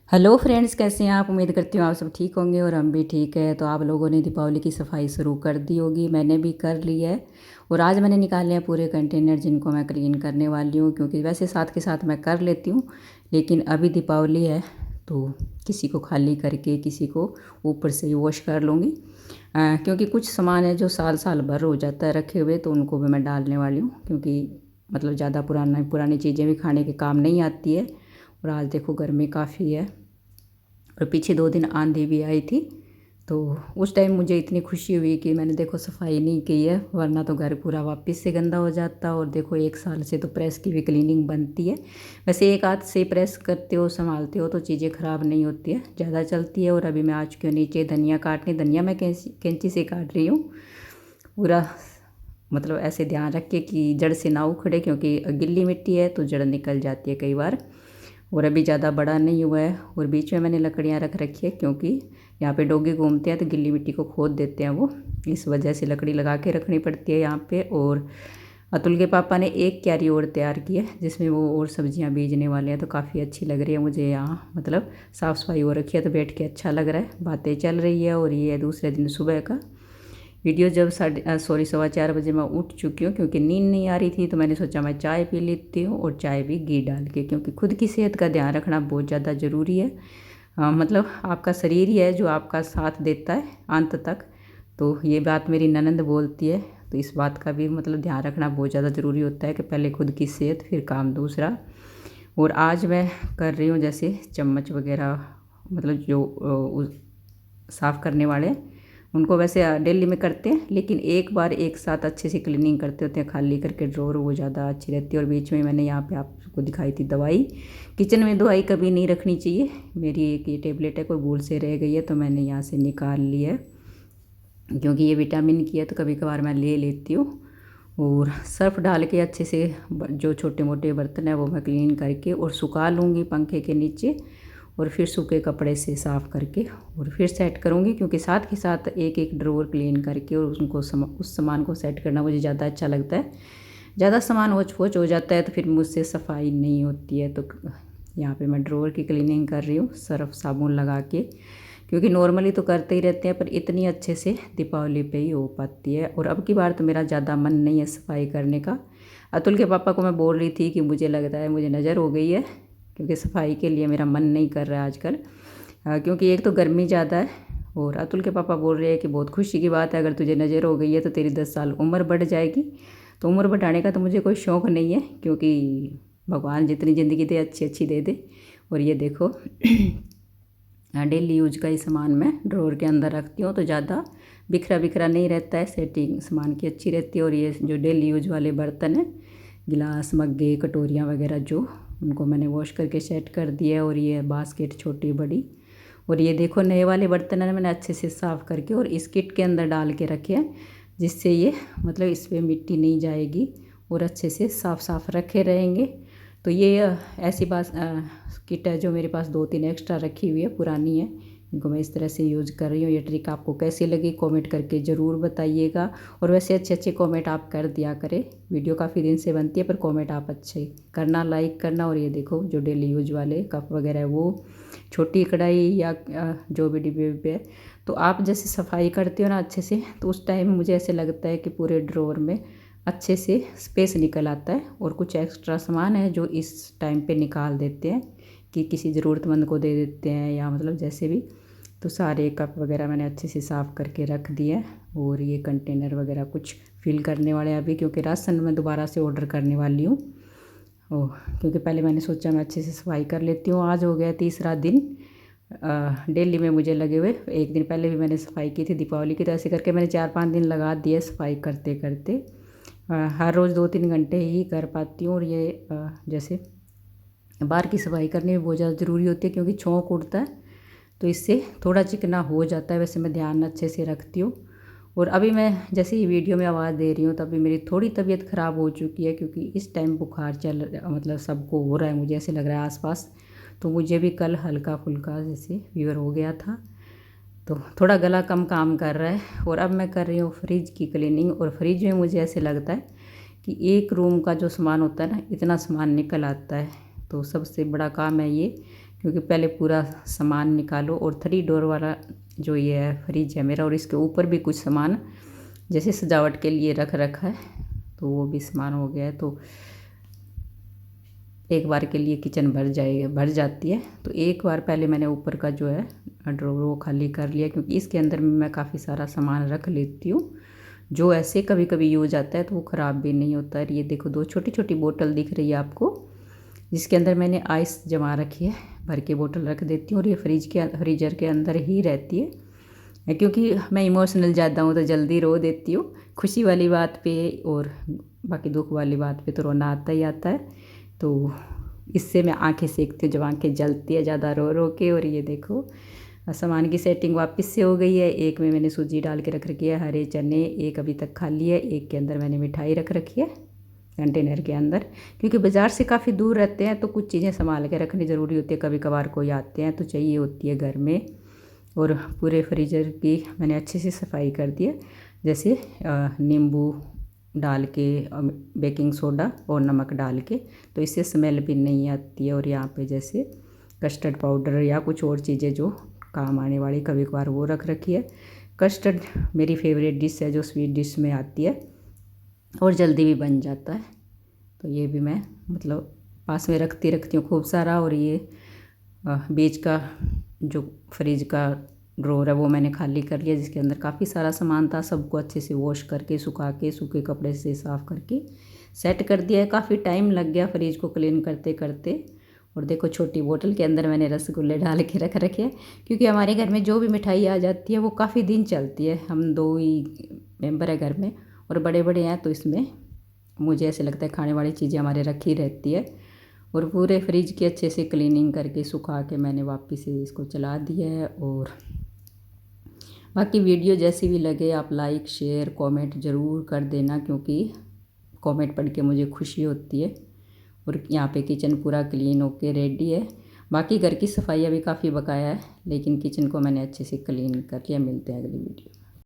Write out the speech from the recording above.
Hello friends, कैसे हैं आप। उम्मीद करती हूँ आप सब ठीक होंगे और हम भी ठीक है। तो आप लोगों ने दीपावली की सफाई शुरू कर दी होगी, मैंने भी कर ली है। और आज मैंने निकाले हैं पूरे कंटेनर जिनको मैं क्लीन करने वाली हूँ, क्योंकि वैसे साथ के साथ मैं कर लेती हूँ, लेकिन अभी दीपावली है तो किसी को खाली करके किसी को ऊपर से ही वॉश कर लूँगी। क्योंकि कुछ सामान है जो साल साल भर हो जाता है रखे हुए, तो उनको भी मैं डालने वाली हूँ, क्योंकि मतलब ज़्यादा पुरानी चीज़ें भी खाने के काम नहीं आती है। और आज देखो गर्मी काफ़ी है और पीछे 2 दिन आंधी भी आई थी, तो उस टाइम मुझे इतनी खुशी हुई कि मैंने देखो सफाई नहीं की है, वरना तो घर पूरा वापस से गंदा हो जाता। और देखो 1 साल से तो प्रेस की भी क्लीनिंग बनती है। वैसे एक हाथ से प्रेस करते हो संभालते हो तो चीज़ें ख़राब नहीं होती है, ज़्यादा चलती है। और अभी मैं आ चुकी हूँ नीचे धनिया काटने। धनिया मैं कैंची से काट रही हूँ पूरा, मतलब ऐसे ध्यान रख के कि जड़ से ना उखड़े, क्योंकि गिल्ली मिट्टी है तो जड़ निकल जाती है कई बार। और अभी ज़्यादा बड़ा नहीं हुआ है। और बीच में मैंने लकड़ियाँ रख रखी है, क्योंकि यहाँ पे डोगे घूमते हैं तो गिल्ली मिट्टी को खोद देते हैं वो, इस वजह से लकड़ी लगा के रखनी पड़ती है यहाँ पे। और अतुल के पापा ने एक क्यारी और तैयार की है जिसमें वो और सब्जियाँ बीजने वाले हैं, तो काफ़ी अच्छी लग रही है मुझे यहाँ। मतलब साफ़ सफाई हो रखी है तो बैठ के अच्छा लग रहा है, बातें चल रही है। और ये दूसरे दिन सुबह का वीडियो। जब 4:15 बजे मैं उठ चुकी हूँ, क्योंकि नींद नहीं आ रही थी, तो मैंने सोचा मैं चाय पी लेती हूँ, और चाय भी घी डाल के, क्योंकि खुद की सेहत का ध्यान रखना बहुत ज़्यादा ज़रूरी है। मतलब आपका शरीर ही है जो आपका साथ देता है अंत तक। तो ये बात मेरी ननंद बोलती है, तो इस बात का भी मतलब ध्यान रखना बहुत ज़्यादा ज़रूरी होता है कि पहले खुद की सेहत फिर काम दूसरा। और आज मैं कर रही हूँ जैसे चम्मच वगैरह, मतलब जो साफ़ करने वाले, उनको वैसे डेली में करते हैं, लेकिन एक बार एक साथ अच्छे से क्लीनिंग करते होते हैं, खाली करके ड्रॉर, वो ज़्यादा अच्छी रहती है। और बीच में मैंने यहाँ पे आपको दिखाई थी दवाई। किचन में दवाई कभी नहीं रखनी चाहिए। मेरी एक ये टेबलेट है, कोई भूल से रह गई है तो मैंने यहाँ से निकाल ली है, क्योंकि ये विटामिन की है तो कभी कभार मैं ले लेती हूँ। और सर्फ़ डाल के अच्छे से जो छोटे मोटे बर्तन है वो मैं क्लीन करके और सुखा लूँगी पंखे के नीचे, और फिर सूखे कपड़े से साफ़ करके और फिर सेट करूँगी। क्योंकि साथ के साथ एक एक ड्रॉर क्लीन करके और उनको उस सामान को सेट करना मुझे ज़्यादा अच्छा लगता है। ज़्यादा सामान होच पोच हो जाता है तो फिर मुझसे सफाई नहीं होती है। तो यहाँ पे मैं ड्रॉर की क्लीनिंग कर रही हूँ सर्फ़ साबुन लगा के, क्योंकि नॉर्मली तो करते ही रहते हैं, पर इतनी अच्छे से दीपावली पे ही हो पाती है। और अब की बार तो मेरा ज़्यादा मन नहीं है सफाई करने का। अतुल के पापा को मैं बोल रही थी कि मुझे लगता है मुझे नज़र हो गई है, क्योंकि सफाई के लिए मेरा मन नहीं कर रहा है आजकल। क्योंकि एक तो गर्मी ज़्यादा है, और अतुल के पापा बोल रहे हैं कि बहुत खुशी की बात है, अगर तुझे नज़र हो गई है तो तेरी 10 साल उम्र बढ़ जाएगी। तो उम्र बढ़ाने का तो मुझे कोई शौक़ नहीं है, क्योंकि भगवान जितनी ज़िंदगी दे अच्छी अच्छी दे दे। और ये देखो डेली यूज का ही सामान मैं ड्रॉर के अंदर रखती हूँ, तो ज़्यादा बिखरा बिखरा नहीं रहता है, सेटिंग सामान की अच्छी रहती है। और ये जो डेली यूज वाले बर्तन हैं, गिलास मग्गे कटोरियाँ वगैरह, जो उनको मैंने वॉश करके सेट कर दिया है। और ये बास्केट छोटी बड़ी, और ये देखो नए वाले बर्तन है मैंने अच्छे से साफ़ करके और इस किट के अंदर डाल के रखे हैं, जिससे ये मतलब इस पर मिट्टी नहीं जाएगी और अच्छे से साफ़ साफ़ रखे रहेंगे। तो ये ऐसी बात किट है जो मेरे पास 2-3 एक्स्ट्रा रखी हुई है, पुरानी है, इनको मैं इस तरह से यूज़ कर रही हूँ। ये ट्रिक आपको कैसी लगी कमेंट करके ज़रूर बताइएगा। और वैसे अच्छे अच्छे कमेंट आप कर दिया करें, वीडियो काफ़ी दिन से बनती है पर कमेंट आप अच्छे करना, लाइक करना। और ये देखो जो डेली यूज वाले कप वगैरह है, वो छोटी कढ़ाई या जो भी डिब्बे पे है, तो आप जैसे सफाई करते हो ना अच्छे से, तो उस टाइम मुझे ऐसे लगता है कि पूरे ड्रॉर में अच्छे से स्पेस निकल आता है। और कुछ एक्स्ट्रा सामान है जो इस टाइम पे निकाल देते हैं कि किसी ज़रूरतमंद को दे देते हैं, या मतलब जैसे भी। तो सारे कप वगैरह मैंने अच्छे से साफ़ करके रख दिए। और ये कंटेनर वगैरह कुछ फिल करने वाले हैं अभी, क्योंकि राशन मैं दोबारा से ऑर्डर करने वाली हूँ। ओह, क्योंकि पहले मैंने सोचा मैं अच्छे से सफाई कर लेती हूँ। आज हो गया तीसरा दिन डेली में मुझे लगे हुए। एक दिन पहले भी मैंने सफाई की थी दीपावली की, तो ऐसे करके मैंने 4-5 दिन लगा दिए सफाई करते करते। हर रोज़ 2-3 घंटे ही कर पाती हूँ। और ये जैसे बाहर की सफाई करनी भी बहुत ज़्यादा ज़रूरी होती है, क्योंकि छोंक उड़ता है तो इससे थोड़ा चिकना हो जाता है। वैसे मैं ध्यान अच्छे से रखती हूँ। और अभी मैं जैसे ही वीडियो में आवाज़ दे रही हूँ तो अभी मेरी थोड़ी तबीयत ख़राब हो चुकी है, क्योंकि इस टाइम बुखार मतलब सबको हो रहा है, मुझे ऐसे लग रहा है आसपास। तो मुझे भी कल हल्का फुल्का जैसे फीवर हो गया था, तो थोड़ा गला कम काम कर रहा है। और अब मैं कर रही हूँ फ्रिज की क्लीनिंग। और फ्रिज में मुझे ऐसे लगता है कि एक रूम का जो सामान होता है ना, इतना सामान निकल आता है। तो सबसे बड़ा काम है ये क्योंकि पहले पूरा सामान निकालो। और 3 डोर वाला जो ये है फ्रिज है मेरा, और इसके ऊपर भी कुछ सामान जैसे सजावट के लिए रख रखा है, तो वो भी सामान हो गया है। तो एक बार के लिए किचन भर जाती है। तो एक बार पहले मैंने ऊपर का जो है ड्रॉवर वो खाली कर लिया, क्योंकि इसके अंदर मैं काफ़ी सारा सामान रख लेती हूँ जो ऐसे कभी कभी यूज आता है, तो वो ख़राब भी नहीं होता है। ये देखो 2 छोटी छोटी बोतल दिख रही है आपको, जिसके अंदर मैंने आइस जमा रखी है, भर के बोतल रख देती हूँ। और ये फ्रीजर के अंदर ही रहती है, क्योंकि मैं इमोशनल ज़्यादा हूँ तो जल्दी रो देती हूँ। खुशी वाली बात पे और बाकी दुख वाली बात पे तो रोना आता ही आता है। तो इससे मैं आंखें सेकती हूँ जब आंखें जलती है ज़्यादा रो रो के। और ये देखो सामान की सेटिंग वापस से हो गई है। एक में मैंने सूजी डाल के रख रखी है, हरे चने, एक अभी तक खाली है, एक के अंदर मैंने मिठाई रख रखी है कंटेनर के अंदर। क्योंकि बाज़ार से काफ़ी दूर रहते हैं तो कुछ चीज़ें संभाल के रखनी ज़रूरी होती है, कभी कभार कोई आते हैं तो चाहिए होती है घर में। और पूरे फ्रीजर की मैंने अच्छे से सफाई कर दी है, जैसे नींबू डाल के, बेकिंग सोडा और नमक डाल के, तो इससे स्मेल भी नहीं आती है। और यहाँ पे जैसे कस्टर्ड पाउडर या कुछ और चीज़ें जो काम आने वाली कभी कभार वो रख रखी है। कस्टर्ड मेरी फेवरेट डिश है जो स्वीट डिश में आती है और जल्दी भी बन जाता है। तो ये भी मैं मतलब पास में रखती हूँ खूब सारा। और ये बीच का जो फ्रिज का ड्रॉवर है वो मैंने खाली कर लिया, जिसके अंदर काफ़ी सारा सामान था। सबको अच्छे से वॉश करके सुखा के सूखे कपड़े से साफ़ करके सेट कर दिया है। काफ़ी टाइम लग गया फ्रिज को क्लीन करते करते। और देखो छोटी बोतल के अंदर मैंने रसगुल्ले डाल के रख रखे हैं, क्योंकि हमारे घर में जो भी मिठाई आ जाती है वो काफ़ी दिन चलती है। हम 2 ही मेंबर है घर में और बड़े बड़े हैं, तो इसमें मुझे ऐसे लगता है खाने वाली चीज़ें हमारे रखी रहती है। और पूरे फ्रिज की अच्छे से क्लीनिंग करके सुखा के मैंने वापस से इसको चला दिया है। और बाकी वीडियो जैसी भी लगे आप लाइक शेयर कमेंट ज़रूर कर देना, क्योंकि कमेंट पढ़ के मुझे खुशी होती है। और यहाँ पे किचन पूरा क्लीन होके रेडी है। बाकी घर की सफाई अभी काफ़ी बकाया है, लेकिन किचन को मैंने अच्छे से क्लीन कर लिया। मिलते हैं अगली वीडियो।